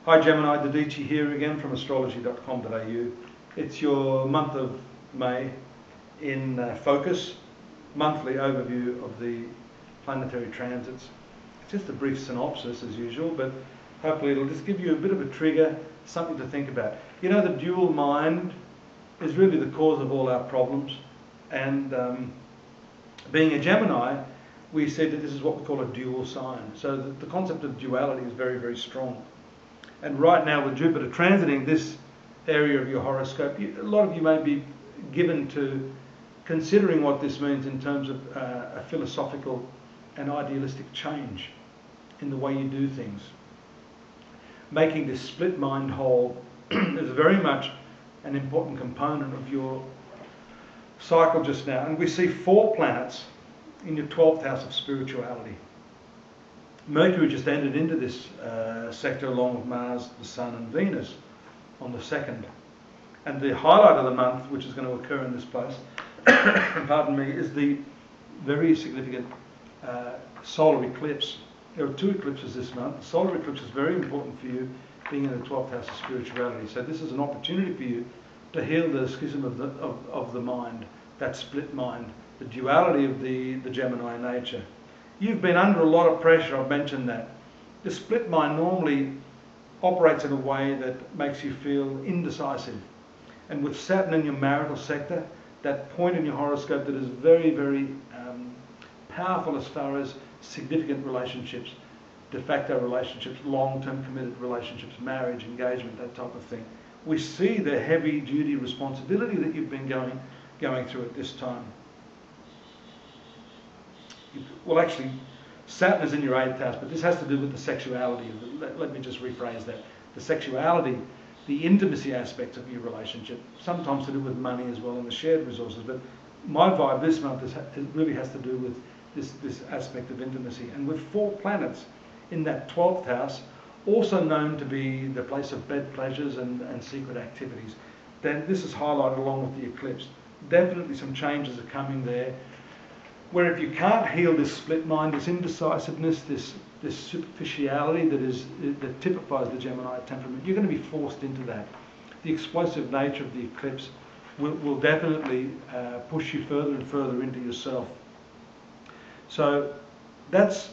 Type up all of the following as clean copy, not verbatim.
Hi Gemini, Dadici here again from astrology.com.au. It's your month of May in focus, monthly overview of the planetary transits. It's just a brief synopsis as usual, but hopefully it'll just give you a bit of a trigger, something to think about. You know, the dual mind is really the cause of all our problems, and being a Gemini, we said that this is what we call a dual sign. So the concept of duality is very, very strong. And right now with Jupiter transiting this area of your horoscope, a lot of you may be given to considering what this means in terms of a philosophical and idealistic change in the way you do things. Making this split mind whole is very much an important component of your cycle just now. And we see 4 planets in your 12th house of spirituality. Mercury just entered into this sector along with Mars, the Sun and Venus on the 2nd. And the highlight of the month, which is going to occur in this place, pardon me, is the very significant solar eclipse. There are 2 eclipses this month. The solar eclipse is very important for you, being in the 12th house of spirituality. So this is an opportunity for you to heal the schism of the mind, that split mind, the duality of the Gemini nature. You've been under a lot of pressure, I've mentioned that. The split mind normally operates in a way that makes you feel indecisive. And with Saturn in your marital sector, that point in your horoscope that is very, very powerful as far as significant relationships, de facto relationships, long-term committed relationships, marriage, engagement, that type of thing. We see the heavy duty responsibility that you've been going through at this time. Well, actually, Saturn is in your 8th house, but this has to do with the sexuality. Let me just rephrase that. The sexuality, the intimacy aspects of your relationship, sometimes to do with money as well and the shared resources. But my vibe this month really has to do with this aspect of intimacy. And with 4 planets in that 12th house, also known to be the place of bed pleasures and secret activities, then this is highlighted along with the eclipse. Definitely some changes are coming there, where if you can't heal this split mind, this indecisiveness, this superficiality that typifies the Gemini temperament, you're going to be forced into that. The explosive nature of the eclipse will definitely push you further and further into yourself. So that's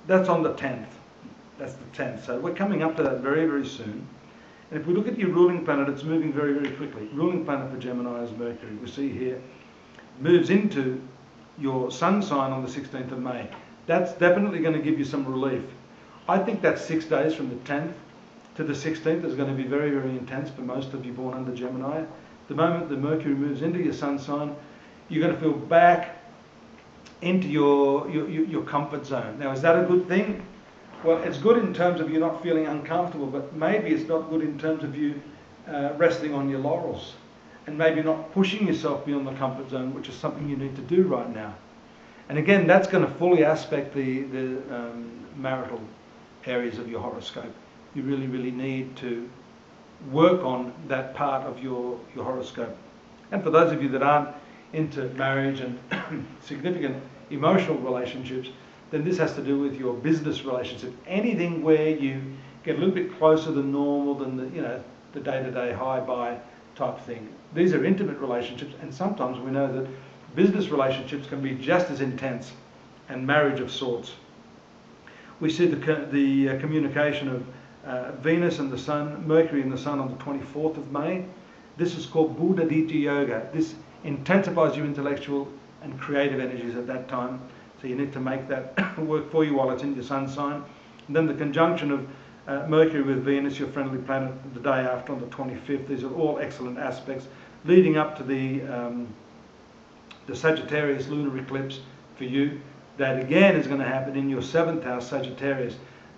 on the 10th. That's the 10th. So we're coming up to that very, very soon. And if we look at your ruling planet, it's moving very, very quickly. Ruling planet for Gemini is Mercury. We see here, moves into your sun sign on the 16th of May. That's definitely going to give you some relief. I think that 6 days from the 10th to the 16th is going to be very, very intense for most of you born under Gemini. The moment the Mercury moves into your sun sign, you're going to feel back into your comfort zone. Now, is that a good thing? Well, it's good in terms of you not feeling uncomfortable, but maybe it's not good in terms of you resting on your laurels and maybe not pushing yourself beyond the comfort zone, which is something you need to do right now. And again, that's going to fully aspect the marital areas of your horoscope. You really, really need to work on that part of your horoscope. And for those of you that aren't into marriage and significant emotional relationships, then this has to do with your business relationship. Anything where you get a little bit closer than normal than the day-to-day hi-bye type thing. These are intimate relationships, and sometimes we know that business relationships can be just as intense, and marriage of sorts. We see the communication of Venus and the Sun, Mercury and the Sun on the 24th of May. This is called Buddha Diti Yoga. This intensifies your intellectual and creative energies at that time. So you need to make that work for you while it's in your sun sign. And then the conjunction of Mercury with Venus, your friendly planet, the day after on the 25th. These are all excellent aspects leading up to the Sagittarius lunar eclipse for you. That again is going to happen in your 7th house, Sagittarius.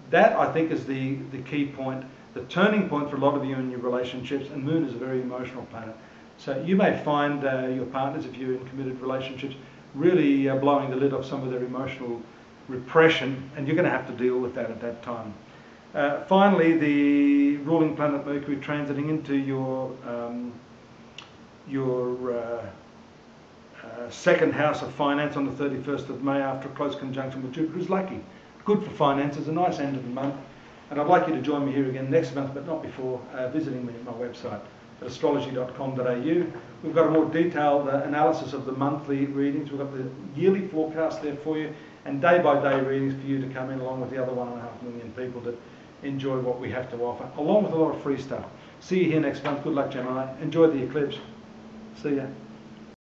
That, I think, is the key point, the turning point for a lot of you in your relationships. And Moon is a very emotional planet. So you may find your partners, if you're in committed relationships, really blowing the lid off some of their emotional repression, and you're going to have to deal with that at that time. Finally, the ruling planet Mercury transiting into your 2nd house of finance on the 31st of May after a close conjunction with Jupiter is lucky. Good for finances, a nice end of the month. And I'd like you to join me here again next month, but not before visiting me at my website at astrology.com.au. We've got a more detailed analysis of the monthly readings. We've got the yearly forecast there for you, and day-by-day readings for you to come in along with the other 1.5 million people that enjoy what we have to offer, along with a lot of free stuff. See you here next month. Good luck, Gemini. Enjoy the eclipse. See ya.